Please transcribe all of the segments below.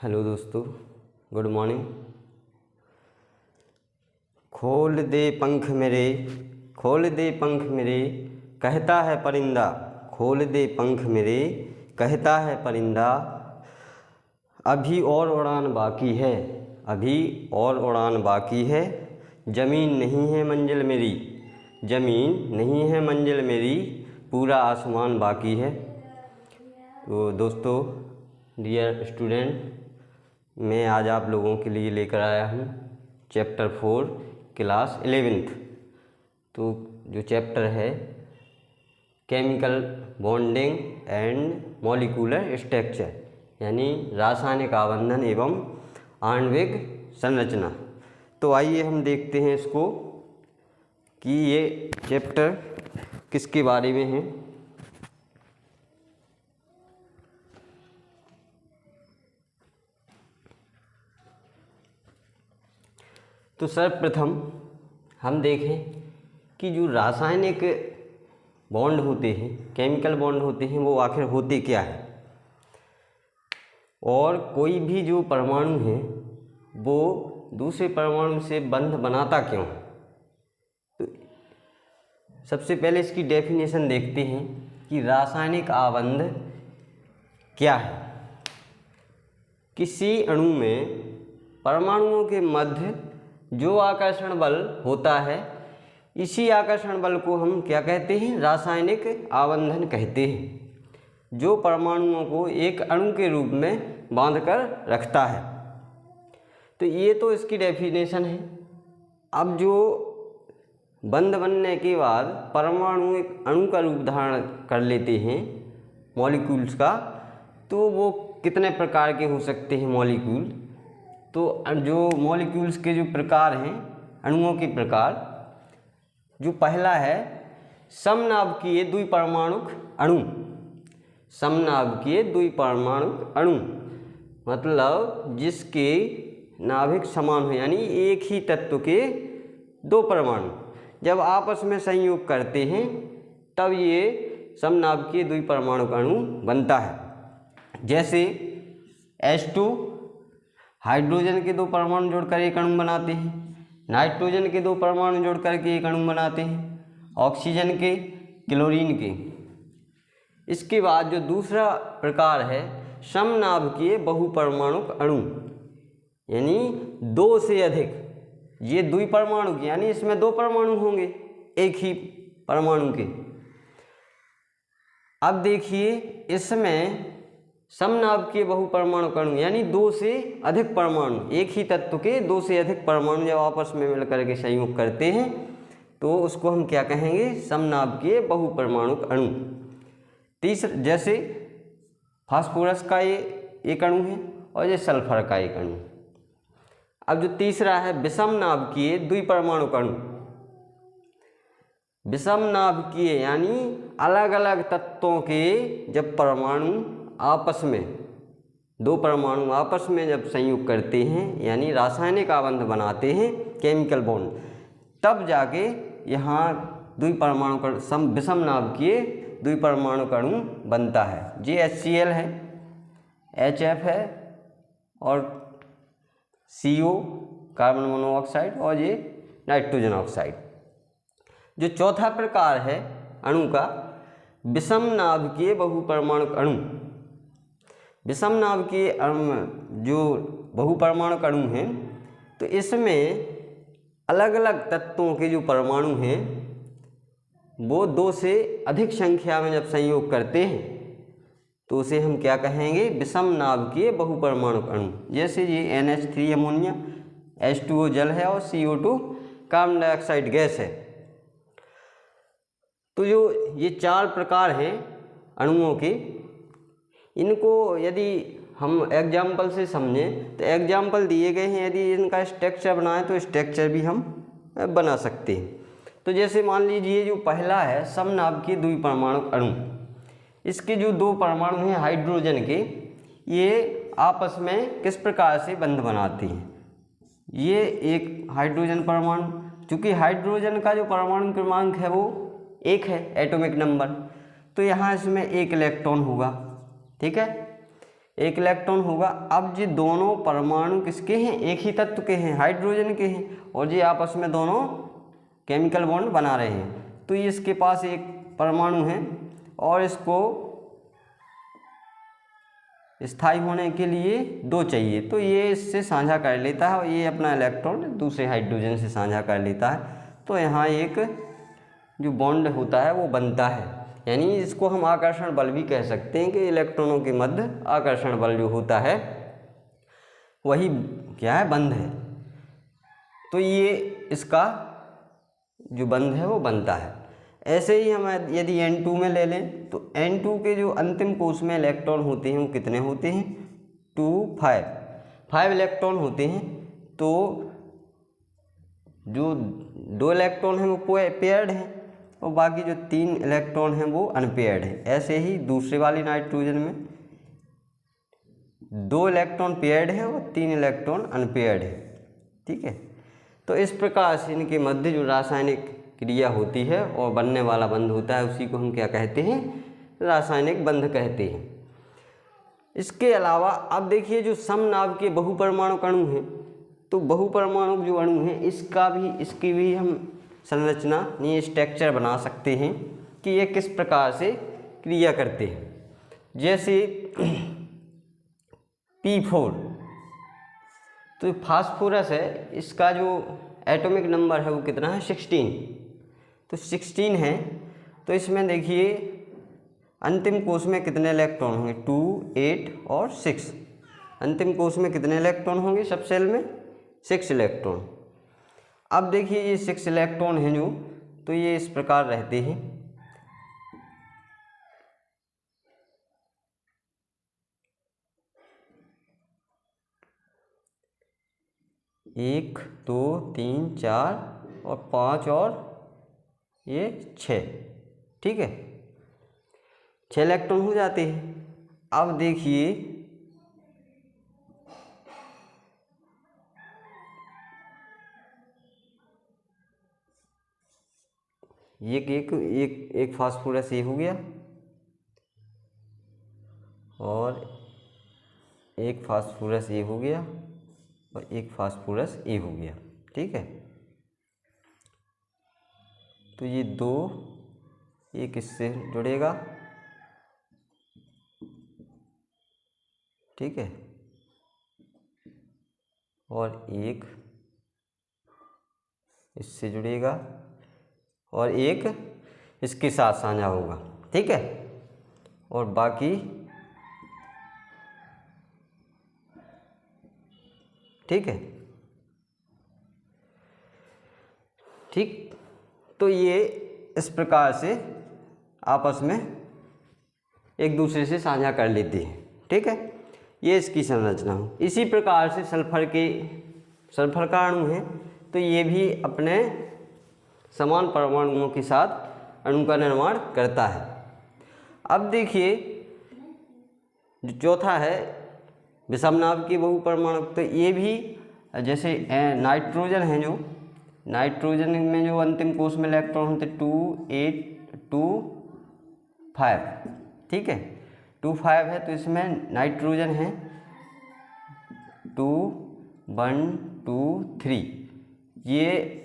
Hello दोस्तों, good morning. खोल दे पंख मेरे, खोल दे पंख मेरे, कहता है परिंदा। खोल दे पंख मेरे, कहता है परिंदा। अभी और उड़ान बाकी है, अभी और उड़ान बाकी है। ज़मीन नहीं है मंजिल मेरी, ज़मीन नहीं है मंजिल मेरी, पूरा आसमान बाकी है। तो दोस्तों, डियर स्टूडेंट, मैं आज आप लोगों के लिए लेकर आया हूँ चैप्टर 4 क्लास 11th। तो जो चैप्टर है chemical bonding and molecular structure, यानी रासायनिक आबंधन एवं आणविक संरचना। तो आइए हम देखते हैं इसको कि ये चैप्टर किसके बारे में है। तो सर्वप्रथम हम देखें कि जो रासायनिक बॉन्ड होते हैं, केमिकल बॉन्ड होते हैं, वो आखिर होते क्या है, और कोई भी जो परमाणु है वो दूसरे परमाणु से बंध बनाता क्यों है। तो सबसे पहले इसकी डेफिनेशन देखते हैं कि रासायनिक आबंध क्या है। किसी अणु में परमाणुओं के मध्य जो आकर्षण बल होता है, इसी आकर्षण बल को हम क्या कहते हैं, रासायनिक आबंधन कहते हैं, जो परमाणुओं को एक अणु के रूप में बांधकर रखता है। तो ये तो इसकी डेफिनेशन है। अब जो बंध बनने के बाद परमाणु एक अणु का रूप धारण कर लेते हैं, मॉलिक्यूल्स का, तो वो कितने प्रकार के हो सकते हैं मॉलिक्यूल। तो जो मॉलिक्यूल्स के जो प्रकार हैं, अणुओं के प्रकार, जो पहला है समनाभिकीय द्विपरमाणुक अणु। समनाभिकीय द्विपरमाणुक अणु मतलब जिसके नाभिक समान हो, यानी एक ही तत्व के दो परमाणु जब आपस में संयोग करते हैं तब ये समनाभिकीय द्विपरमाणुक अणु बनता है। जैसे H2 हाइड्रोजन के दो परमाणु जोड़कर एक अणु बनाते हैं, नाइट्रोजन के दो परमाणु जोड़कर के एक अणु बनाते हैं, ऑक्सीजन के, क्लोरीन के। इसके बाद जो दूसरा प्रकार है समनाभिकीय बहुपरमाणुक अणु, यानी दो से अधिक, ये द्विपरमाणुक, यानी इसमें दो परमाणु होंगे एक ही परमाणु के। अब देखिए, इसमें समनाभिकीय बहुपरमाणुक अणु यानी दो से अधिक परमाणु, एक ही तत्व के दो से अधिक परमाणु जब आपस में मिलकर के संयोग करते हैं तो उसको हम क्या कहेंगे, समनाभिकीय बहुपरमाणुक अणु। तीसरा, जैसे फास्फोरस का ये एक अणु है और ये सल्फर का एक अणु। अब जो तीसरा है विषमनाभिकीय द्विपरमाणुक अणु। विषमनाभिकीय यानी अलग अलग तत्वों के जब परमाणु आपस में, दो परमाणु आपस में जब संयोग करते हैं, यानी रासायनिक आबंध बनाते हैं, केमिकल बॉन्ड, तब जाके यहाँ द्विपरमाणु विषमनाभिकीय द्विपरमाणुक अणु बनता है। ये HCl है, HF है, और CO कार्बन मोनोऑक्साइड, और ये नाइट्रोजन ऑक्साइड। जो चौथा प्रकार है अणु का विषमनाभिकीय बहुपरमाणुक अणु। विषमनाभिकीय जो बहुपरमाणुक अणु हैं, तो इसमें अलग अलग तत्वों के जो परमाणु हैं वो दो से अधिक संख्या में जब संयोग करते हैं तो उसे हम क्या कहेंगे, विषमनाभिकीय बहुपरमाणुक अणु। जैसे ये NH3 अमोनिया, H2O जल है और CO2 कार्बन डाइऑक्साइड गैस है। तो जो ये चार प्रकार हैं अणुओं के, इनको यदि हम एग्जाम्पल से समझें तो एग्जाम्पल दिए गए हैं, यदि इनका स्ट्रक्चर बनाएं तो स्ट्रक्चर भी हम बना सकते हैं। तो जैसे मान लीजिए जो पहला है समनाभिकीय द्विपरमाणुक अणु, इसके जो दो परमाणु हैं हाइड्रोजन के, ये आपस में किस प्रकार से बंध बनाते हैं। ये एक हाइड्रोजन परमाणु, चूँकि हाइड्रोजन का जो परमाणु क्रमांक है वो एक है, एटॉमिक नंबर, तो यहाँ इसमें एक इलेक्ट्रॉन होगा, ठीक है। एक इलेक्ट्रॉन होगा। अब ये दोनों परमाणु किसके हैं, एक ही तत्व के हैं, हाइड्रोजन के हैं, और ये आपस में दोनों केमिकल बॉन्ड बना रहे हैं। तो ये इसके पास एक परमाणु है और इसको स्थायी होने के लिए 2 चाहिए, तो ये इससे साझा कर लेता है और ये अपना इलेक्ट्रॉन दूसरे हाइड्रोजन से साझा कर लेता है। तो यहाँ एक जो बॉन्ड होता है वो बनता है, यानी इसको हम आकर्षण बल भी कह सकते हैं कि इलेक्ट्रॉनों के मध्य आकर्षण बल जो होता है वही क्या है, बंध है। तो ये इसका जो बंध है वो बनता है। ऐसे ही हम यदि N2 में ले लें तो N2 के जो अंतिम कोश में इलेक्ट्रॉन होते हैं वो कितने होते हैं, 2 5 इलेक्ट्रॉन होते हैं। तो जो 2 इलेक्ट्रॉन हैं वो पेयर्ड हैं और बाकी जो 3 इलेक्ट्रॉन हैं वो अनपेयर्ड हैं। ऐसे ही दूसरे वाली नाइट्रोजन में 2 इलेक्ट्रॉन पेयर्ड हैं और 3 इलेक्ट्रॉन अनपेयर्ड हैं। ठीक है, तो इस प्रकार से इनके मध्य जो रासायनिक क्रिया होती है और बनने वाला बंध होता है उसी को हम क्या कहते हैं, रासायनिक बंध कहते हैं। इसके अलावा अब देखिए जो समनाभिकीय बहुपरमाणु अणु हैं, तो बहुपरमाणु जो अणु हैं इसकी भी हम संरचना यानी स्ट्रक्चर बना सकते हैं कि ये किस प्रकार से क्रिया करते हैं। जैसे P4, तो फास्फोरस है, इसका जो एटॉमिक नंबर है वो कितना है, 16। तो 16 है, तो इसमें देखिए अंतिम कोश में कितने इलेक्ट्रॉन होंगे, 2 8 और 6। अंतिम कोश में कितने इलेक्ट्रॉन होंगे, सब सेल में 6 इलेक्ट्रॉन। अब देखिए ये 6 इलेक्ट्रॉन हैं जो, तो ये इस प्रकार रहते हैं। एक 2 3 4 और 5 और ये 6, ठीक है, 6 इलेक्ट्रॉन हो जाते हैं। अब देखिए एक फास्फोरस ये हो गया और एक फास्फोरस ये हो गया और एक फास्फोरस ए हो गया। ठीक है, तो ये 2 एक इससे जुड़ेगा, ठीक है, और एक इससे जुड़ेगा और एक इसके साथ साझा होगा। ठीक है, और बाकी ठीक है, ठीक। तो ये इस प्रकार से आपस में एक दूसरे से साझा कर लेते हैं। ठीक है, ये इसकी संरचना हो। इसी प्रकार से सल्फर का अणु है, तो ये भी अपने समान परमाणुओं के साथ अणु का निर्माण करता है। अब देखिए जो चौथा है विषमनाभिकीय बहुपरमाणु, तो ये भी जैसे नाइट्रोजन है, जो नाइट्रोजन में जो अंतिम कोश में इलेक्ट्रॉन होते 2 8 2 5, ठीक है, 2 5 है, तो इसमें नाइट्रोजन है 2 1 2 3, ये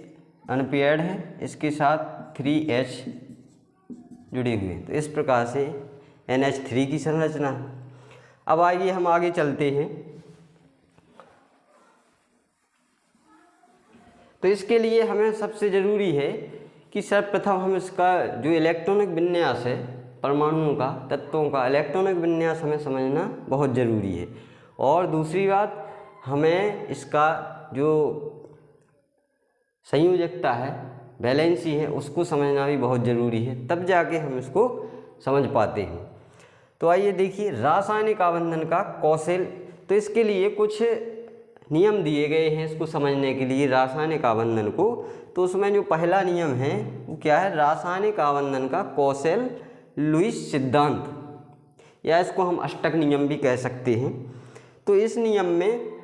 अनपेयर्ड है, इसके साथ 3H जुड़े हुए हैं। तो इस प्रकार से NH3 की संरचना है। अब आइए हम आगे चलते हैं। तो इसके लिए हमें सबसे ज़रूरी है कि सर्वप्रथम हम इसका जो इलेक्ट्रॉनिक विन्यास है, परमाणुओं का, तत्वों का इलेक्ट्रॉनिक विन्यास हमें समझना बहुत ज़रूरी है। और दूसरी बात, हमें इसका जो संयोजकता है, वैलेंसी है, उसको समझना भी बहुत ज़रूरी है, तब जाके हम इसको समझ पाते हैं। तो आइए देखिए रासायनिक आबंधन का कौशल। तो इसके लिए कुछ नियम दिए गए हैं इसको समझने के लिए, रासायनिक आबंधन को। तो उसमें जो पहला नियम है वो क्या है, रासायनिक आबंधन का कौशल लुईस सिद्धांत, या इसको हम अष्टक नियम भी कह सकते हैं। तो इस नियम में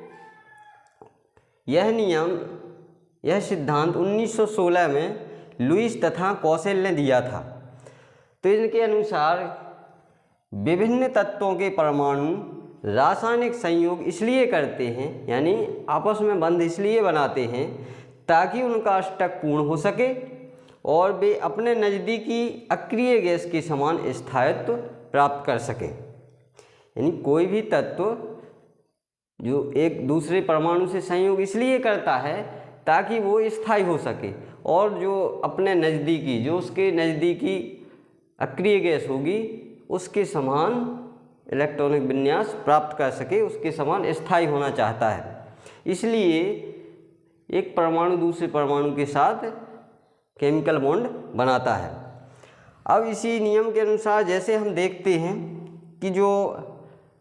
यह सिद्धांत 1916 में लुईस तथा कौशल ने दिया था। तो इनके अनुसार विभिन्न तत्वों के परमाणु रासायनिक संयोग इसलिए करते हैं, यानी आपस में बंध इसलिए बनाते हैं ताकि उनका अष्टक पूर्ण हो सके और वे अपने नज़दीकी अक्रिय गैस के समान स्थायित्व प्राप्त कर सकें। यानी कोई भी तत्व जो एक दूसरे परमाणु से संयोग इसलिए करता है ताकि वो स्थायी हो सके और जो अपने नज़दीकी, जो उसके नज़दीकी अक्रिय गैस होगी उसके समान इलेक्ट्रॉनिक विन्यास प्राप्त कर सके, उसके समान स्थायी होना चाहता है। इसलिए एक परमाणु दूसरे परमाणु के साथ केमिकल बॉन्ड बनाता है। अब इसी नियम के अनुसार जैसे हम देखते हैं कि जो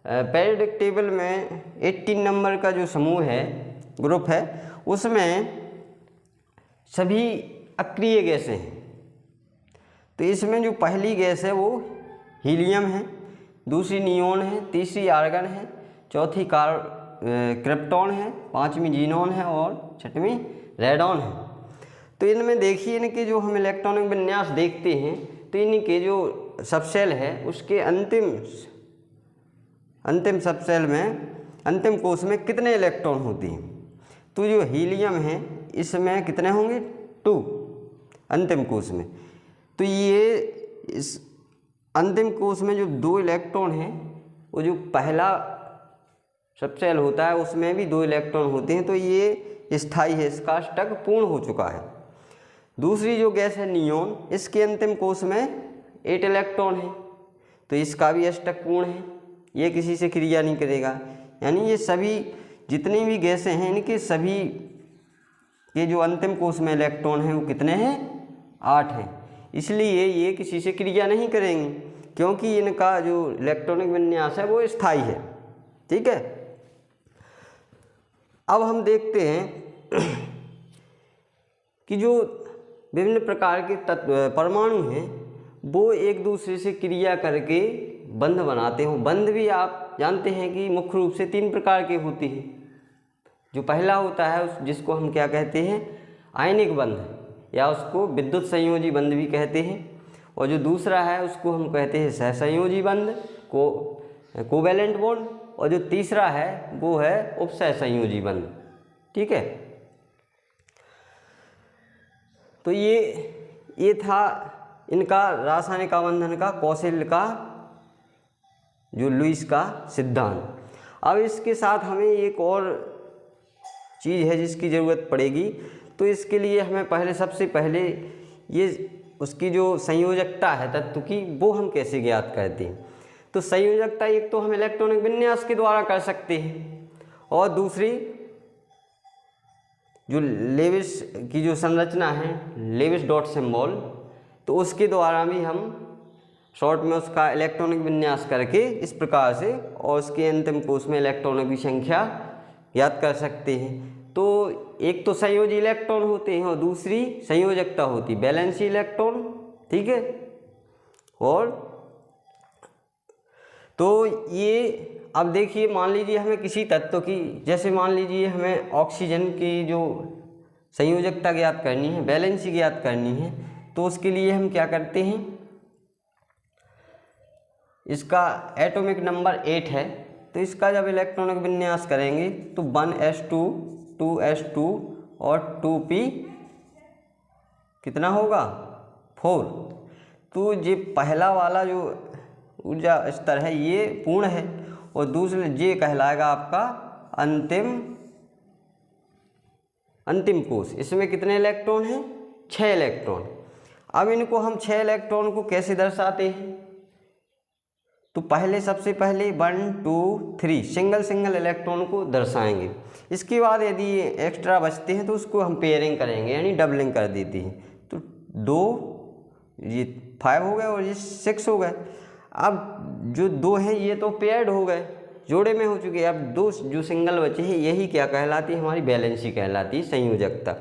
पेरियोडिक टेबल में 18 नंबर का जो समूह है, ग्रुप है, उसमें सभी अक्रिय गैसें हैं। तो इसमें जो पहली गैस है वो हीलियम है, दूसरी नियोन है, तीसरी आर्गन है, चौथी क्रिप्टॉन है, पांचवी जीनॉन है और छठवीं रेडॉन है। तो इनमें देखिए इनके जो हम इलेक्ट्रॉनिक विन्यास देखते हैं तो इनके जो सबसेल है उसके अंतिम सबसेल में, अंतिम कोश में कितने इलेक्ट्रॉन होते हैं। तो जो हीलियम है इसमें कितने होंगे, 2 अंतिम कोश में। तो ये इस अंतिम कोश में जो 2 इलेक्ट्रॉन हैं, वो जो पहला सबसेल होता है उसमें भी 2 इलेक्ट्रॉन होते हैं, तो ये स्थायी है, इसका अष्टक पूर्ण हो चुका है। दूसरी जो गैस है नियोन, इसके अंतिम कोश में 8 इलेक्ट्रॉन है, तो इसका भी अष्टक पूर्ण है, ये किसी से क्रिया नहीं करेगा। यानी ये सभी जितनी भी गैसें हैं इनके सभी ये जो अंतिम कोश में इलेक्ट्रॉन हैं वो कितने हैं, 8 हैं। इसलिए ये किसी से क्रिया नहीं करेंगे क्योंकि इनका जो इलेक्ट्रॉनिक विन्यास है वो स्थायी है। ठीक है। अब हम देखते हैं कि जो विभिन्न प्रकार के परमाणु हैं वो एक दूसरे से क्रिया करके बंध बनाते हैं। बंध भी आप जानते हैं कि मुख्य रूप से 3 प्रकार के होती हैं। जो पहला होता है जिसको हम क्या कहते हैं, आयनिक बंध, या उसको विद्युत संयोजी बंध भी कहते हैं। और जो दूसरा है उसको हम कहते हैं सहसंयोजी बंध, कोवैलेंट बॉन्ड। और जो तीसरा है वो है उपसहसंयोजी बंध। ठीक है। तो ये था इनका रासायनिक आबंधन का, कौशल का, जो लुईस का सिद्धांत। अब इसके साथ हमें एक और चीज़ है जिसकी ज़रूरत पड़ेगी। तो इसके लिए हमें सबसे पहले ये उसकी जो संयोजकता है तत्व की, वो हम कैसे ज्ञात करते हैं। तो संयोजकता एक तो हम इलेक्ट्रॉनिक विन्यास के द्वारा कर सकते हैं और दूसरी जो लेविस की जो संरचना है, लेविस डॉट सिंबल, तो उसके द्वारा भी हम शॉर्ट में उसका इलेक्ट्रॉनिक विन्यास करके इस प्रकार से और उसके अंतिम कोश में इलेक्ट्रॉनों की संख्या ज्ञात कर सकते हैं। तो एक तो संयोजी इलेक्ट्रॉन होते हैं और दूसरी संयोजकता होती, बैलेंसी इलेक्ट्रॉन। ठीक है। और तो ये अब देखिए, मान लीजिए हमें किसी तत्व की, जैसे मान लीजिए हमें ऑक्सीजन की जो संयोजकता ज्ञात करनी है, बैलेंसी ज्ञात करनी है, तो उसके लिए हम क्या करते हैं, इसका एटॉमिक नंबर 8 है, तो इसका जब इलेक्ट्रॉनिक विन्यास करेंगे तो 1s2 2s2 और 2p कितना होगा, 4। तो ये पहला वाला जो ऊर्जा स्तर है ये पूर्ण है और दूसरे ये कहलाएगा आपका अंतिम कोश। इसमें कितने इलेक्ट्रॉन हैं, 6 इलेक्ट्रॉन। अब इनको हम 6 इलेक्ट्रॉन को कैसे दर्शाते हैं, तो सबसे पहले 1 2 3 सिंगल इलेक्ट्रॉन को दर्शाएंगे। इसके बाद यदि एक्स्ट्रा बचते हैं तो उसको हम पेयरिंग करेंगे, यानी डबलिंग कर देते हैं। तो 2 ये 5 हो गए और ये 6 हो गए। अब जो 2 हैं ये तो पेयर्ड हो गए, जोड़े में हो चुके। अब 2 जो सिंगल बचे हैं यही क्या कहलाती है, हमारी बैलेंसी कहलाती है, संयोजकता।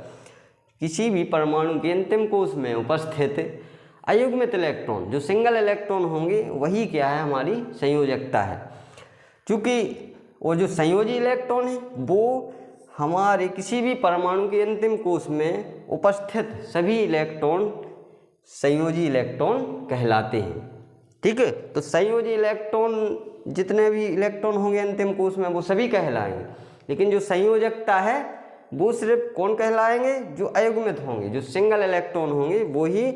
किसी भी परमाणु के अंतिम कोश में उपस्थित अयुग्मित इलेक्ट्रॉन जो सिंगल इलेक्ट्रॉन होंगे वही क्या है, हमारी संयोजकता है। चूँकि वो जो संयोजी इलेक्ट्रॉन है वो हमारे किसी भी परमाणु के अंतिम कोश में उपस्थित सभी इलेक्ट्रॉन संयोजी इलेक्ट्रॉन कहलाते हैं। ठीक है। तो संयोजी इलेक्ट्रॉन जितने भी इलेक्ट्रॉन होंगे अंतिम कोश में वो सभी कहलाएंगे, लेकिन जो संयोजकता है वो सिर्फ कौन कहलाएंगे, जो अयुग्मित होंगे, जो सिंगल इलेक्ट्रॉन होंगे वो ही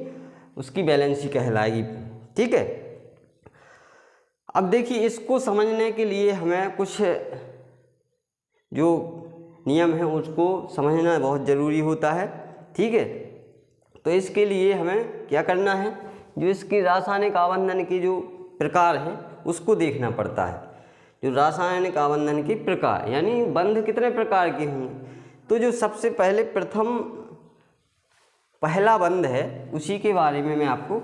उसकी वैलेंसी कहलाएगी। ठीक है। अब देखिए इसको समझने के लिए हमें कुछ जो नियम है उसको समझना बहुत ज़रूरी होता है। ठीक है। तो इसके लिए हमें क्या करना है, जो इसकी रासायनिक आबंधन की जो प्रकार है उसको देखना पड़ता है। जो रासायनिक आबंधन की प्रकार यानी बंध कितने प्रकार के होंगे, तो जो सबसे पहले पहला बंध है उसी के बारे में मैं आपको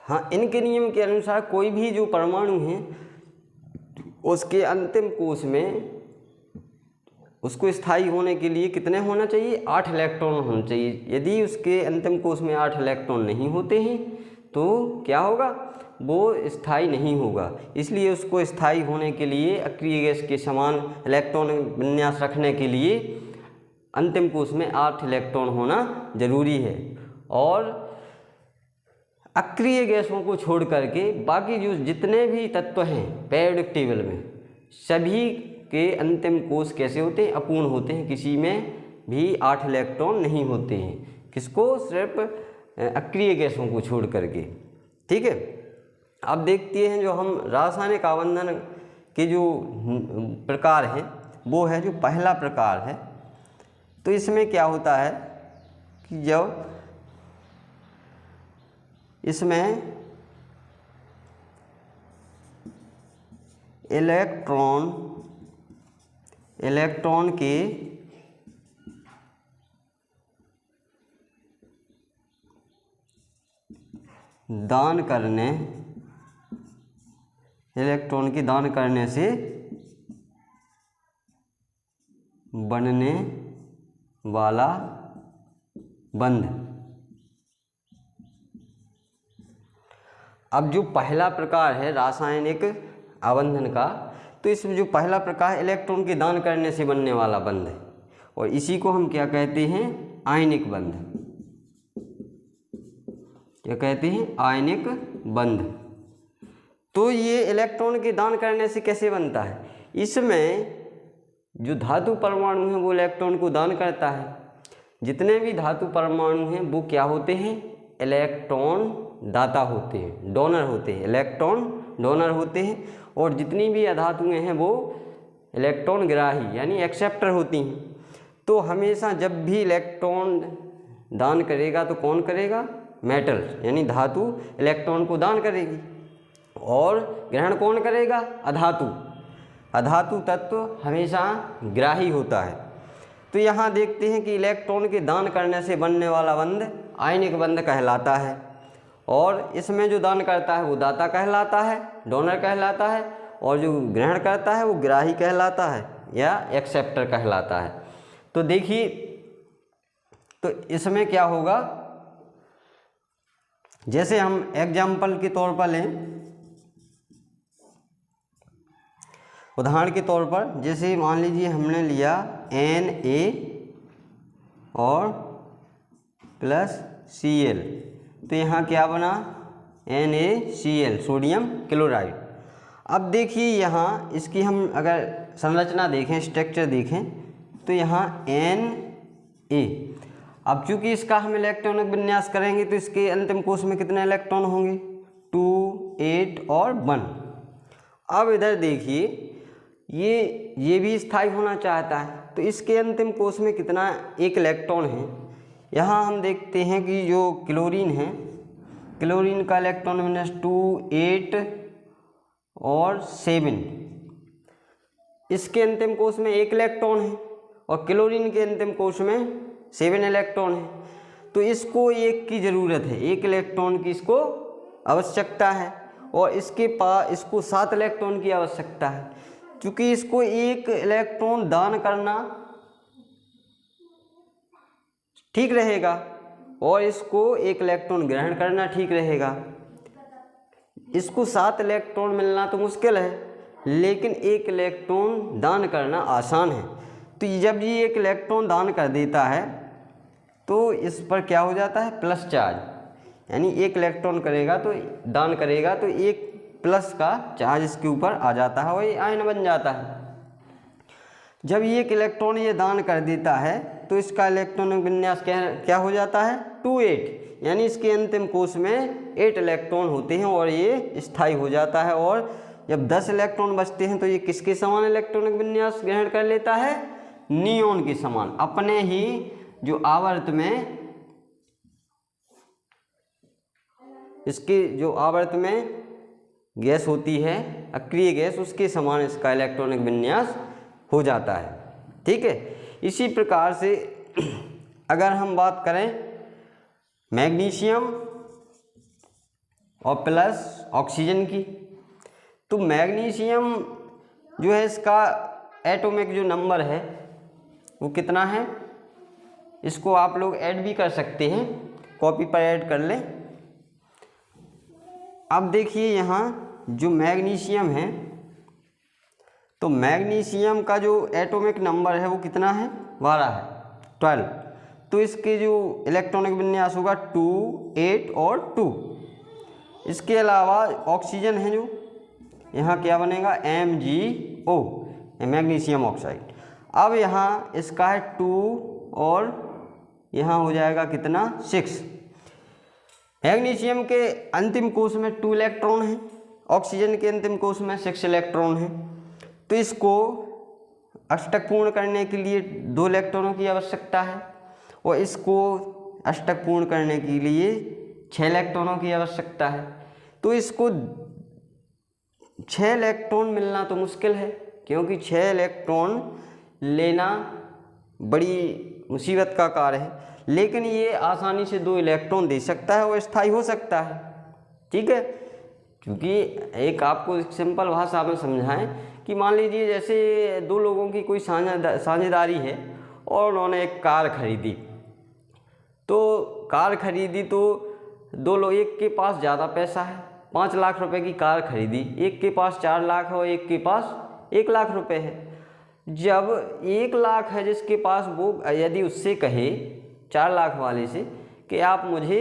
हाँ, इनके नियम के अनुसार कोई भी जो परमाणु है उसके अंतिम कोश में उसको स्थायी होने के लिए कितने होना चाहिए, 8 इलेक्ट्रॉन होना चाहिए। यदि उसके अंतिम कोश में 8 इलेक्ट्रॉन नहीं होते हैं तो क्या होगा, वो स्थायी नहीं होगा। इसलिए उसको स्थायी होने के लिए अक्रिय गैस के समान इलेक्ट्रॉन विन्यास रखने के लिए अंतिम कोश में 8 इलेक्ट्रॉन होना जरूरी है। और अक्रिय गैसों को छोड़ करके बाकी जो जितने भी तत्व हैं पीरियोडिक टेबल में सभी के अंतिम कोश कैसे होते हैं, अपूर्ण होते हैं। किसी में भी 8 इलेक्ट्रॉन नहीं होते हैं, किसको, सिर्फ अक्रिय गैसों को छोड़ करके। ठीक है। अब देखते हैं जो हम रासायनिक आबंधन के जो प्रकार हैं वो है जो पहला प्रकार है। तो इसमें क्या होता है कि जब इसमें इलेक्ट्रॉन के दान करने से बनने वाला बंध। अब जो पहला प्रकार है रासायनिक आबंधन का, तो इसमें जो पहला प्रकार है इलेक्ट्रॉन के दान करने से बनने वाला बंध है, और इसी को हम क्या कहते हैं, आयनिक बंध। क्या कहते हैं, आयनिक बंध। तो ये इलेक्ट्रॉन के दान करने से कैसे बनता है, इसमें जो धातु परमाणु है वो इलेक्ट्रॉन को दान करता है। जितने भी धातु परमाणु हैं वो क्या होते हैं, इलेक्ट्रॉन दाता होते हैं, डोनर होते हैं, इलेक्ट्रॉन डोनर होते हैं। और जितनी भी अधातुएं हैं वो इलेक्ट्रॉन ग्राही यानी एक्सेप्टर होती हैं। तो हमेशा जब भी इलेक्ट्रॉन दान करेगा तो कौन करेगा, मेटल यानी धातु इलेक्ट्रॉन को दान करेगी, और ग्रहण कौन करेगा, अधातु। अधातु तत्व हमेशा ग्राही होता है। तो यहाँ देखते हैं कि इलेक्ट्रॉन के दान करने से बनने वाला बंध आयनिक बंध कहलाता है, और इसमें जो दान करता है वो दाता कहलाता है, डोनर कहलाता है, और जो ग्रहण करता है वो ग्राही कहलाता है या एक्सेप्टर कहलाता है। तो देखिए, तो इसमें क्या होगा, जैसे हम एग्जाम्पल के तौर पर लें, उदाहरण के तौर पर, जैसे मान लीजिए हमने लिया Na और प्लस Cl, तो यहाँ क्या बना, NaCl, सोडियम क्लोराइड। अब देखिए यहाँ इसकी हम अगर संरचना देखें, स्ट्रक्चर देखें, तो यहाँ Na, अब चूंकि इसका हम इलेक्ट्रॉनिक विन्यास करेंगे तो इसके अंतिम कोश में कितने इलेक्ट्रॉन होंगे, 2, 8 और 1। अब इधर देखिए ये भी स्थायी होना चाहता है, तो इसके अंतिम कोश में कितना, 1 इलेक्ट्रॉन है। यहाँ हम देखते हैं कि जो क्लोरीन है, क्लोरीन का इलेक्ट्रॉन विन्यास 2, 8 और 7। इसके अंतिम कोश में 1 इलेक्ट्रॉन है और क्लोरीन के अंतिम कोश में 7 इलेक्ट्रॉन है। तो इसको 1 की ज़रूरत है, 1 इलेक्ट्रॉन की इसको आवश्यकता है, और इसके पास इसको 7 इलेक्ट्रॉन की आवश्यकता है। क्योंकि इसको 1 इलेक्ट्रॉन दान करना ठीक रहेगा और इसको 1 इलेक्ट्रॉन ग्रहण करना ठीक रहेगा। इसको 7 इलेक्ट्रॉन मिलना तो मुश्किल है, लेकिन एक इलेक्ट्रॉन दान करना आसान है। तो जब ये एक इलेक्ट्रॉन दान कर देता है तो इस पर क्या हो जाता है, प्लस चार्ज, यानी एक इलेक्ट्रॉन करेगा तो दान करेगा तो एक प्लस का चार्ज इसके ऊपर आ जाता है और ये आयन बन जाता है। जब ये एक इलेक्ट्रॉन ये दान कर देता है तो इसका इलेक्ट्रॉनिक विन्यास क्या हो जाता है, 2-8, यानी इसके अंतिम कोश में 8 इलेक्ट्रॉन होते हैं और ये स्थायी हो जाता है। और जब 10 इलेक्ट्रॉन बचते हैं तो ये किसके समान इलेक्ट्रॉनिक विन्यास ग्रहण कर लेता है, नियॉन के समान। अपने ही जो आवर्त में, इसके जो आवर्त में गैस होती है अक्रिय गैस, उसके समान इसका इलेक्ट्रॉनिक विन्यास हो जाता है। ठीक है, इसी प्रकार से अगर हम बात करें मैग्नीशियम और प्लस ऑक्सीजन की, तो मैग्नीशियम जो है इसका एटॉमिक जो नंबर है वो कितना है, इसको आप लोग ऐड भी कर सकते हैं, कॉपी पर ऐड कर लें। अब देखिए यहाँ जो मैग्नीशियम है, तो मैग्नीशियम का जो एटॉमिक नंबर है वो कितना है, 12 है, 12। तो इसके जो इलेक्ट्रॉनिक विन्यास होगा 2, 8 और 2। इसके अलावा ऑक्सीजन है जो यहाँ क्या बनेगा, MgO, मैग्नीशियम ऑक्साइड। अब यहाँ इसका है 2 और यहाँ हो जाएगा कितना, 6। मैग्नीशियम के अंतिम कोश में 2 इलेक्ट्रॉन हैं, ऑक्सीजन के अंतिम कोश में 6 इलेक्ट्रॉन हैं। तो इसको अष्टक पूर्ण करने के लिए 2 इलेक्ट्रॉनों की आवश्यकता है और इसको अष्टक पूर्ण करने के लिए 6 इलेक्ट्रॉनों की आवश्यकता है। तो इसको 6 इलेक्ट्रॉन मिलना तो मुश्किल है, क्योंकि 6 इलेक्ट्रॉन लेना बड़ी मुसीबत का कार्य है, लेकिन ये आसानी से 2 इलेक्ट्रॉन दे सकता है और स्थायी हो सकता है। ठीक है, क्योंकि एक आपको सिंपल भाषा में समझाएं कि मान लीजिए जैसे 2 लोगों की कोई साझेदारी है और उन्होंने एक कार खरीदी, तो कार खरीदी तो 2 लोग, एक के पास ज़्यादा पैसा है, 5 लाख रुपए की कार खरीदी, एक के पास 4 लाख है और एक के पास 1 लाख रुपए है। जब 1 लाख है जिसके पास, वो यदि उससे कहे 4 लाख वाले से कि आप मुझे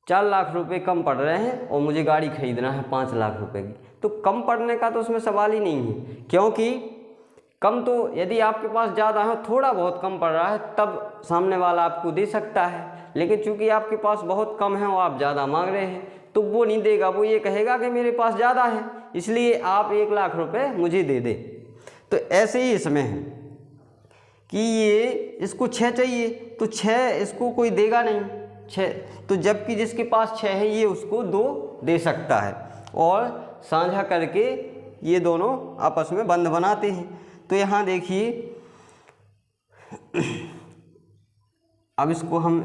4 लाख रुपए कम पड़ रहे हैं और मुझे गाड़ी खरीदना है 5 लाख रुपए की, तो कम पड़ने का तो उसमें सवाल ही नहीं है, क्योंकि कम तो यदि आपके पास ज़्यादा है, थोड़ा बहुत कम पड़ रहा है, तब सामने वाला आपको दे सकता है। लेकिन चूंकि आपके पास बहुत कम है और आप ज़्यादा मांग रहे हैं, तो वो नहीं देगा, वो ये कहेगा कि मेरे पास ज़्यादा है इसलिए आप 1 लाख रुपए मुझे दे दे। तो ऐसे ही इसमें है कि ये इसको 6 चाहिए, तो 6 इसको कोई देगा नहीं, 6, तो जबकि जिसके पास 6 है ये उसको 2 दे सकता है और साझा करके ये दोनों आपस में बंध बनाते हैं। तो यहाँ देखिए, अब इसको हम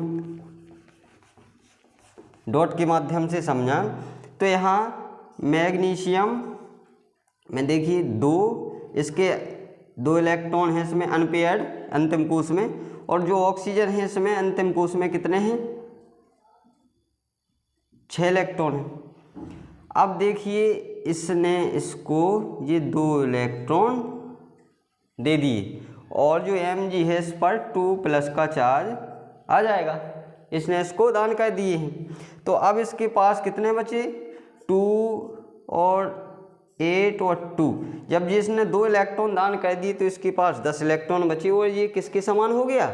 डॉट के माध्यम से समझा, तो यहाँ मैग्नीशियम में देखिए 2, इसके 2 इलेक्ट्रॉन हैं इसमें अनपेयर्ड अंतिम कोश में, और जो ऑक्सीजन है इसमें अंतिम कोश में कितने हैं, 6 इलेक्ट्रॉन हैं। अब देखिए इसने इसको ये 2 इलेक्ट्रॉन दे दिए और जो Mg है इस पर 2+ का चार्ज आ जाएगा, इसने इसको दान कर दिए हैं। तो अब इसके पास कितने बचे, 2 और 8 और 2। जब जिसने 2 इलेक्ट्रॉन दान कर दिए तो इसके पास 10 इलेक्ट्रॉन बचे और ये किसके समान हो गया,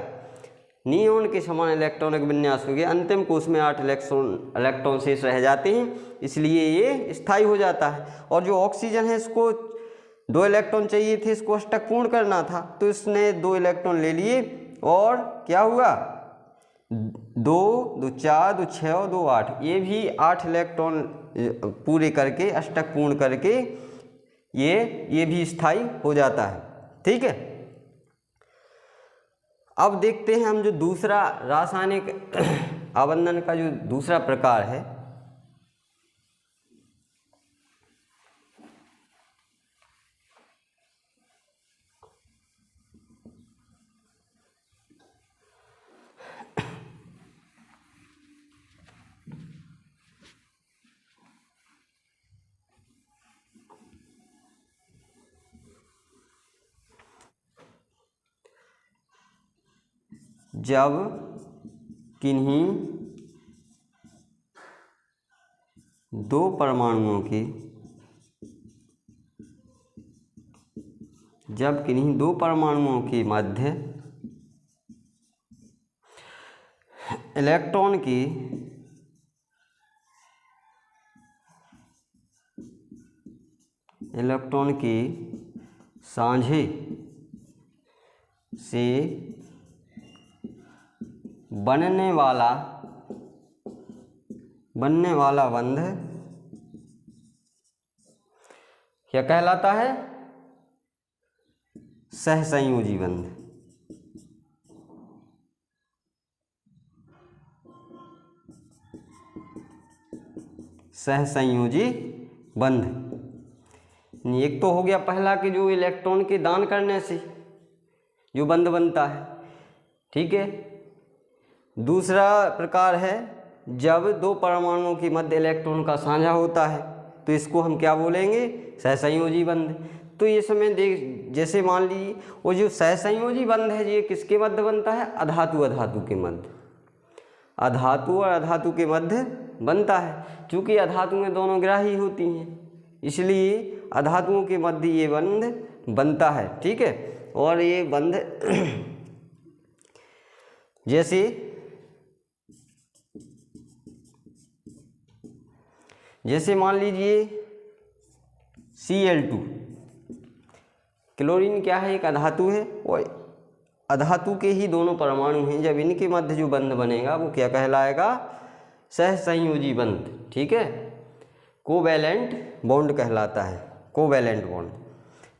नियॉन के समान इलेक्ट्रॉनिक विन्यास हो गया। अंतिम कोश में 8 इलेक्ट्रॉन शेष रह जाते हैं, इसलिए ये स्थायी हो जाता है। और जो ऑक्सीजन है इसको 2 इलेक्ट्रॉन चाहिए थे, इसको अष्टक पूर्ण करना था, तो इसने 2 इलेक्ट्रॉन ले लिए और क्या हुआ, 2, 2, 4, 2, 6 और 2, 8, ये भी 8 इलेक्ट्रॉन पूरे करके अष्टक पूर्ण करके ये भी स्थायी हो जाता है। ठीक है, अब देखते हैं हम जो दूसरा रासायनिक आबंधन का जो दूसरा प्रकार है, जब किन्हीं दो परमाणुओं के मध्य इलेक्ट्रॉन की साझे से बनने वाला बंध क्या कहलाता है? सहसंयोजी बंध। सहसंयोजी बंध। एक तो हो गया पहला कि जो इलेक्ट्रॉन के दान करने से जो बंध बनता है, ठीक है। दूसरा प्रकार है जब दो परमाणुओं के मध्य इलेक्ट्रॉन का साझा होता है, तो इसको हम क्या बोलेंगे? सहसंयोजी बंध। तो ये समय देख, जैसे मान लीजिए वो जो सहसंयोजी बंध है ये किसके मध्य बनता है? अधातु अधातु के मध्य। अधातु और अधातु के मध्य बनता है। चूँकि अधातुएं दोनों ग्राही होती हैं, इसलिए अधातुओं के मध्य ये बंध बनता है, ठीक है। और ये बंध जैसे मान लीजिए Cl2, क्लोरीन क्या है? एक अधातु है और अधातु के ही दोनों परमाणु हैं। जब इनके मध्य जो बंध बनेगा वो क्या कहलाएगा? सहसंयोजी बंध, ठीक है। कोवैलेंट बॉन्ड कहलाता है, कोवैलेंट बॉन्ड।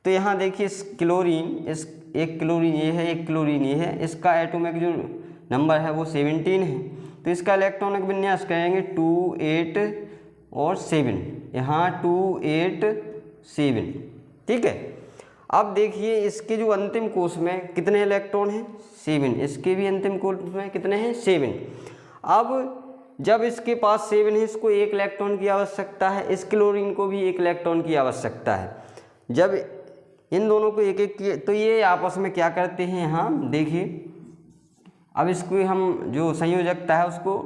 तो यहाँ देखिए क्लोरीन, एक क्लोरीन ये है, एक क्लोरीन ये है, इसका एटॉमिक जो नंबर है वो 17 है। तो इसका इलेक्ट्रॉनिक विन्यास करेंगे 2, 8 और 7, यहाँ 2, 8, 7, ठीक है। अब देखिए इसके जो अंतिम कोश में कितने इलेक्ट्रॉन हैं? 7। इसके भी अंतिम कोश में कितने हैं? 7। अब जब इसके पास 7 है, इसको 1 इलेक्ट्रॉन की आवश्यकता है, इस क्लोरीन को भी 1 इलेक्ट्रॉन की आवश्यकता है। जब इन दोनों को 1-1 की, तो ये आपस में क्या करते हैं? यहाँ देखिए, अब इसको हम जो संयोजकता है उसको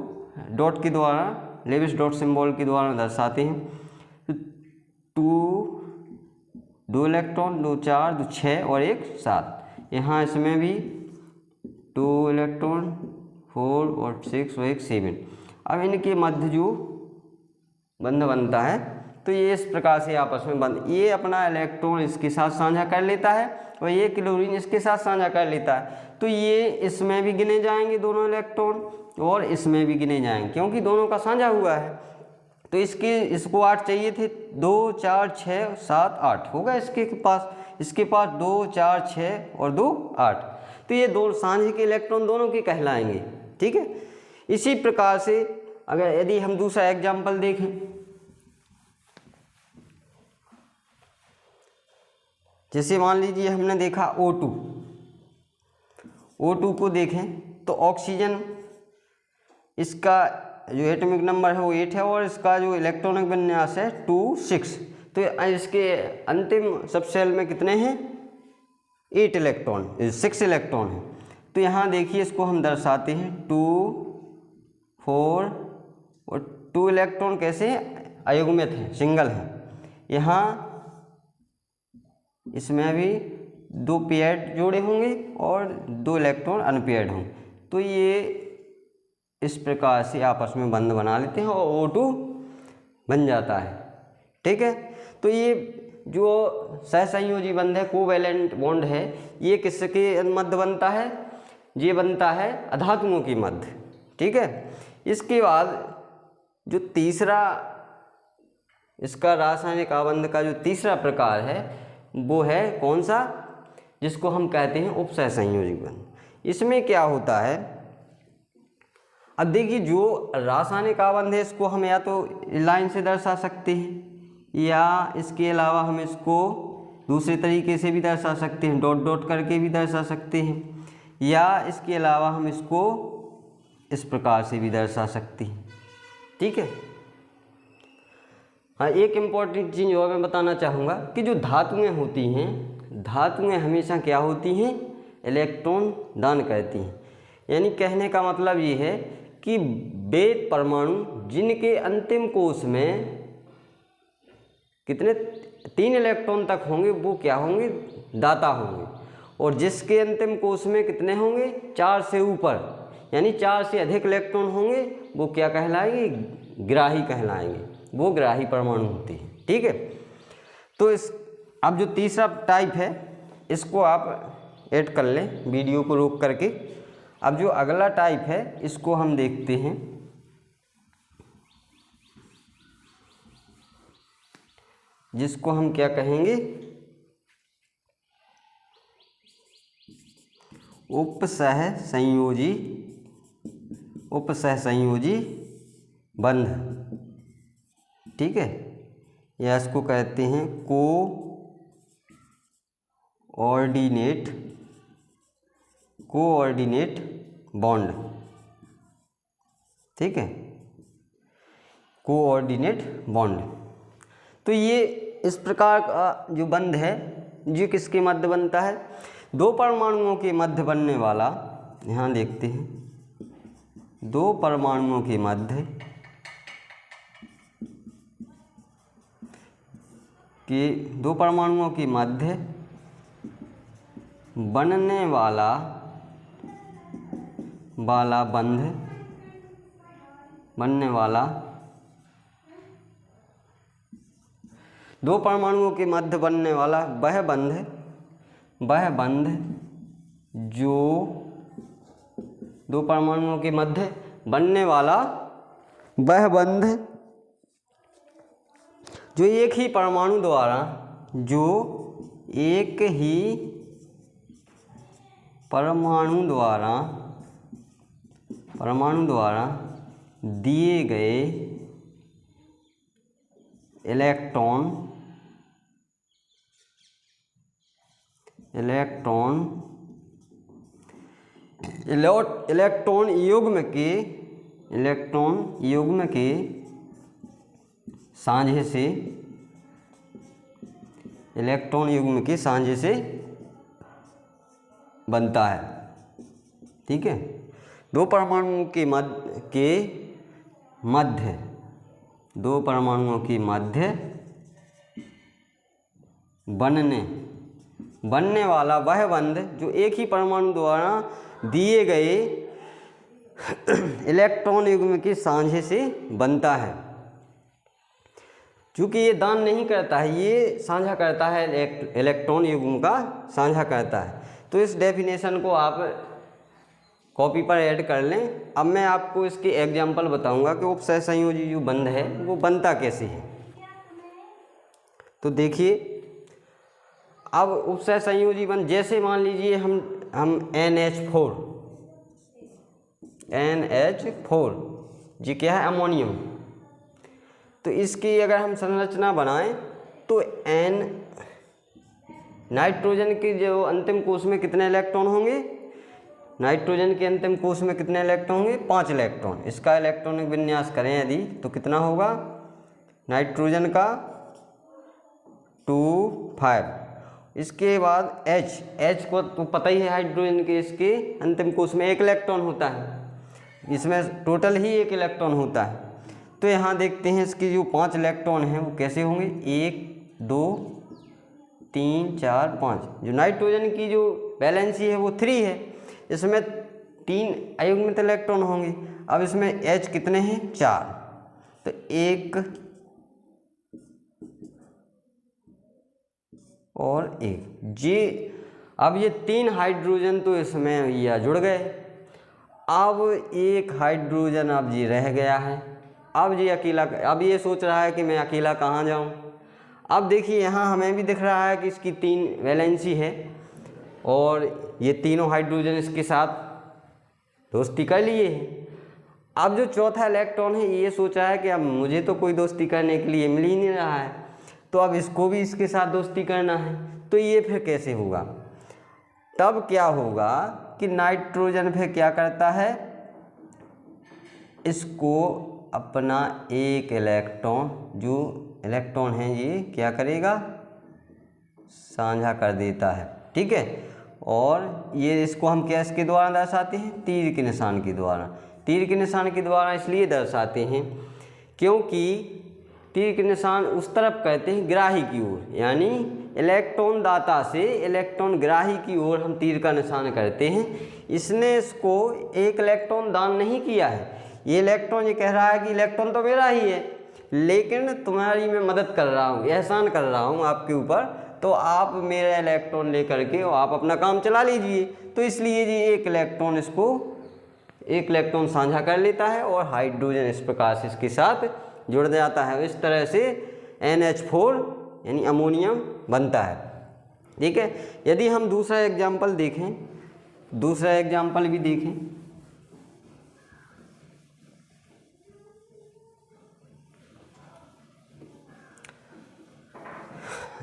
डॉट के द्वारा, लेविस डॉट सिंबल के द्वारा दर्शाते हैं। तो 2 इलेक्ट्रॉन, 2 4, 2 6 और 1 7। यहाँ इसमें भी 2 इलेक्ट्रॉन, 4 और 6 और 1 7। अब इनके मध्य जो बंध बनता है तो ये इस प्रकार से आपस में बंध, ये अपना इलेक्ट्रॉन इसके साथ साझा कर लेता है और ये क्लोरीन इसके साथ साझा कर लेता है। तो ये इसमें भी गिने जाएंगे दोनों इलेक्ट्रॉन और इसमें भी गिने जाएंगे, क्योंकि दोनों का साझा हुआ है। तो इसको 8 चाहिए थे, 2 4 6 7 8 होगा इसके पास 2 4 6 और 2 8। तो ये दो साझे के इलेक्ट्रॉन दोनों के कहलाएंगे, ठीक है। इसी प्रकार से अगर यदि हम दूसरा एग्जाम्पल देखें, जैसे मान लीजिए हमने देखा O2 को देखें तो ऑक्सीजन, इसका जो एटॉमिक नंबर है वो 8 है और इसका जो इलेक्ट्रॉनिक विन्यास है 2 6। तो इसके अंतिम सबसेल में कितने हैं? 8 इलेक्ट्रॉन, 6 इलेक्ट्रॉन है। तो यहाँ देखिए इसको हम दर्शाते हैं 2 4 और 2 इलेक्ट्रॉन कैसे अयुग्मित हैं, सिंगल हैं। यहाँ इसमें भी 2 पेयर्ड जोड़े होंगे और 2 इलेक्ट्रॉन अनपेयर्ड होंगे। तो ये इस प्रकार से आपस में बंध बना लेते हैं और O2 बन जाता है, ठीक है। तो ये जो सहसंयोजी बंध है, कोवैलेंट बॉन्ड है, ये किसके मध्य बनता है? ये बनता है अधातुओं के मध्य, ठीक है। इसके बाद जो तीसरा इसका रासायनिक आबंध का जो तीसरा प्रकार है वो है कौन सा? जिसको हम कहते हैं उपसहसंयोजी बंध। इसमें क्या होता है, अब देखिए जो रासायनिक आबंध है इसको हम या तो लाइन से दर्शा सकते हैं या इसके अलावा हम इसको दूसरे तरीके से भी दर्शा सकते हैं, डॉट डॉट करके भी दर्शा सकते हैं, या इसके अलावा हम इसको इस प्रकार से भी दर्शा सकते हैं, ठीक है। हाँ, एक इम्पॉर्टेंट चीज़ और मैं बताना चाहूँगा कि जो धातुएं होती हैं, धातुएं हमेशा क्या होती हैं? इलेक्ट्रॉन दान करती हैं। यानी कहने का मतलब ये है कि वे परमाणु जिनके अंतिम कोश में कितने 3 इलेक्ट्रॉन तक होंगे वो क्या होंगे, दाता होंगे, और जिसके अंतिम कोश में कितने होंगे 4 से ऊपर यानी 4 से अधिक इलेक्ट्रॉन होंगे वो क्या कहलाएंगे, ग्राही कहलाएंगे, वो ग्राही परमाणु होते हैं। ठीक है, तो इस अब जो तीसरा टाइप है इसको आप ऐड कर लें वीडियो को रोक करके। अब जो अगला टाइप है इसको हम देखते हैं, जिसको हम क्या कहेंगे, उपसहसंयोजी बंध। ठीक है, या इसको कहते हैं कोऑर्डिनेट बॉन्ड। ठीक है, कोऑर्डिनेट बॉन्ड। तो ये इस प्रकार का जो बंध है जो किसके मध्य बनता है, 2 परमाणुओं के मध्य बनने वाला, यहाँ देखते हैं 2 परमाणुओं के मध्य बनने वाला बंध, बनने वाला 2 परमाणुओं के मध्य बनने वाला वह बंध जो 2 परमाणुओं के मध्य बनने वाला वह बंध जो एक ही परमाणु द्वारा दिए गए इलेक्ट्रॉन युग्म के साझे से बनता है। ठीक है, 2 परमाणुओं के मध्य बनने वाला वह बंध जो एक ही परमाणु द्वारा दिए गए इलेक्ट्रॉन युग्म के साझे से बनता है। चूँकि ये दान नहीं करता है, ये साझा करता है, इलेक्ट्रॉन युग्म का साझा करता है। तो इस डेफिनेशन को आप कॉपी पर ऐड कर लें। अब मैं आपको इसके एग्जाम्पल बताऊंगा कि उपसहसंयोजी जो बंध है वो बनता कैसे है। तो देखिए, अब उपसहसंयोजी बंध जैसे मान लीजिए हम NH4 जी क्या है, अमोनियम। तो इसकी अगर हम संरचना बनाएं तो नाइट्रोजन के जो अंतिम कोश में कितने इलेक्ट्रॉन होंगे, नाइट्रोजन के अंतिम कोश में कितने इलेक्ट्रॉन होंगे, 5 इलेक्ट्रॉन। इसका इलेक्ट्रॉनिक विन्यास करें यदि तो कितना होगा, नाइट्रोजन का 2 5। इसके बाद H को तो पता ही है, हाइड्रोजन के इसके अंतिम कोश में 1 इलेक्ट्रॉन होता है, इसमें टोटल ही 1 इलेक्ट्रॉन होता है। तो यहाँ देखते हैं इसके जो 5 इलेक्ट्रॉन हैं वो कैसे होंगे, 1 2 3 4 5। जो नाइट्रोजन की जो वैलेंसी है वो 3 है, इसमें 3 अयुग्मित इलेक्ट्रॉन होंगे। अब इसमें H कितने हैं, 4। तो 1 और 1 जी। अब ये 3 हाइड्रोजन तो इसमें या जुड़ गए। अब 1 हाइड्रोजन अब जी रह गया है। अब जी अकेला, अब ये सोच रहा है कि मैं अकेला कहाँ जाऊँ। अब देखिए यहाँ हमें भी दिख रहा है कि इसकी 3 वैलेंसी है और ये तीनों हाइड्रोजन इसके साथ दोस्ती कर लिए हैं। अब जो चौथा इलेक्ट्रॉन है ये सोच रहा है कि अब मुझे तो कोई दोस्ती करने के लिए मिल ही नहीं रहा है, तो अब इसको भी इसके साथ दोस्ती करना है। तो ये फिर कैसे होगा, तब क्या होगा कि नाइट्रोजन फिर क्या करता है, इसको अपना 1 इलेक्ट्रॉन, जो इलेक्ट्रॉन है ये क्या करेगा, साझा कर देता है। ठीक है, और ये इसको हम क्या इसके द्वारा दर्शाते हैं, तीर के निशान के द्वारा। तीर के निशान के द्वारा इसलिए दर्शाते हैं क्योंकि तीर के निशान उस तरफ कहते हैं ग्राही की ओर, यानी इलेक्ट्रॉन दाता से इलेक्ट्रॉन ग्राही की ओर हम तीर का निशान करते हैं। इसने इसको एक इलेक्ट्रॉन दान नहीं किया है, ये इलेक्ट्रॉन ये कह रहा है कि इलेक्ट्रॉन तो मेरा ही है, लेकिन तुम्हारी मैं मदद कर रहा हूँ, एहसान कर रहा हूँ आपके ऊपर, तो आप मेरा इलेक्ट्रॉन लेकर के और आप अपना काम चला लीजिए। तो इसलिए जी एक इलेक्ट्रॉन साझा कर लेता है और हाइड्रोजन इस प्रकार से इसके साथ जुड़ जाता है। इस तरह से NH4 यानी अमोनियम बनता है। ठीक है, यदि हम दूसरा एग्जाम्पल देखें, दूसरा एग्जाम्पल भी देखें,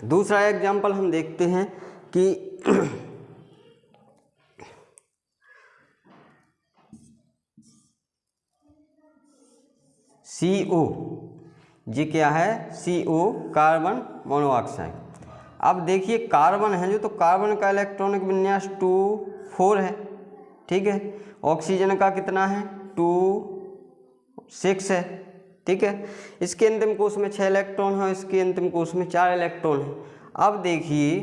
दूसरा एग्जाम्पल हम देखते हैं कि CO, ये क्या है, CO कार्बन मोनोऑक्साइड। अब देखिए कार्बन है जो, तो कार्बन का इलेक्ट्रॉनिक विन्यास 2 4 है। ठीक है, ऑक्सीजन का कितना है, 2 6 है। ठीक है, इसके अंतिम कोश में 6 इलेक्ट्रॉन है, इसके अंतिम कोश में 4 इलेक्ट्रॉन है। अब देखिए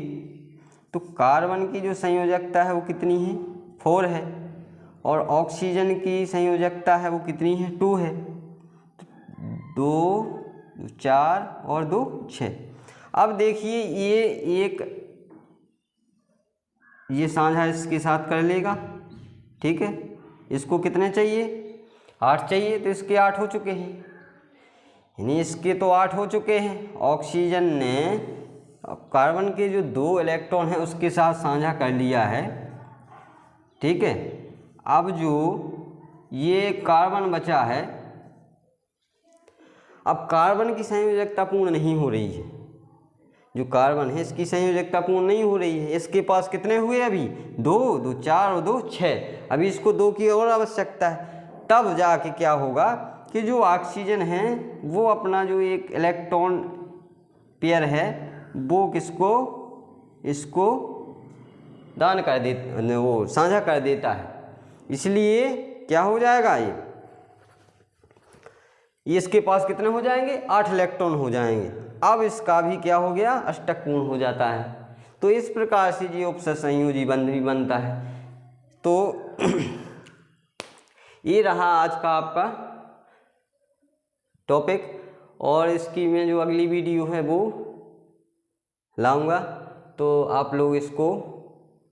तो कार्बन की जो संयोजकता है वो कितनी है, 4 है, और ऑक्सीजन की संयोजकता है वो कितनी है, 2 है। 2 4 और 2 6। अब देखिए ये साझा इसके साथ कर लेगा। ठीक है, इसको कितने चाहिए, 8 चाहिए, तो इसके 8 हो चुके हैं, यानी इसके तो 8 हो चुके हैं। ऑक्सीजन ने कार्बन के जो 2 इलेक्ट्रॉन हैं उसके साथ साझा कर लिया है। ठीक है, अब जो ये कार्बन बचा है, अब कार्बन की संयोजकता पूर्ण नहीं हो रही है, जो कार्बन है इसकी संयोजकता पूर्ण नहीं हो रही है। इसके पास कितने हुए अभी, 2 2 4 और 2 6। अभी इसको 2 की और आवश्यकता है, तब जाके क्या होगा कि जो ऑक्सीजन है वो अपना जो एक इलेक्ट्रॉन पेयर है वो इसको दान कर दे, वो साझा कर देता है। इसलिए क्या हो जाएगा, ये इसके पास कितने हो जाएंगे, 8 इलेक्ट्रॉन हो जाएंगे। अब इसका भी क्या हो गया, अष्टक पूर्ण हो जाता है। तो इस प्रकार से ये उपसंयोजी बंध भी बनता है। तो ये रहा आज का आपका टॉपिक, और इसकी मैं जो अगली वीडियो है वो लाऊंगा, तो आप लोग इसको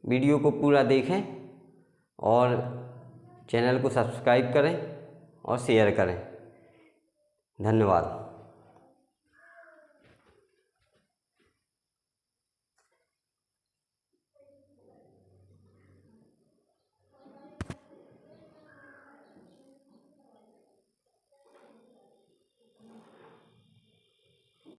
वीडियो को पूरा देखें और चैनल को सब्सक्राइब करें और शेयर करें। धन्यवाद।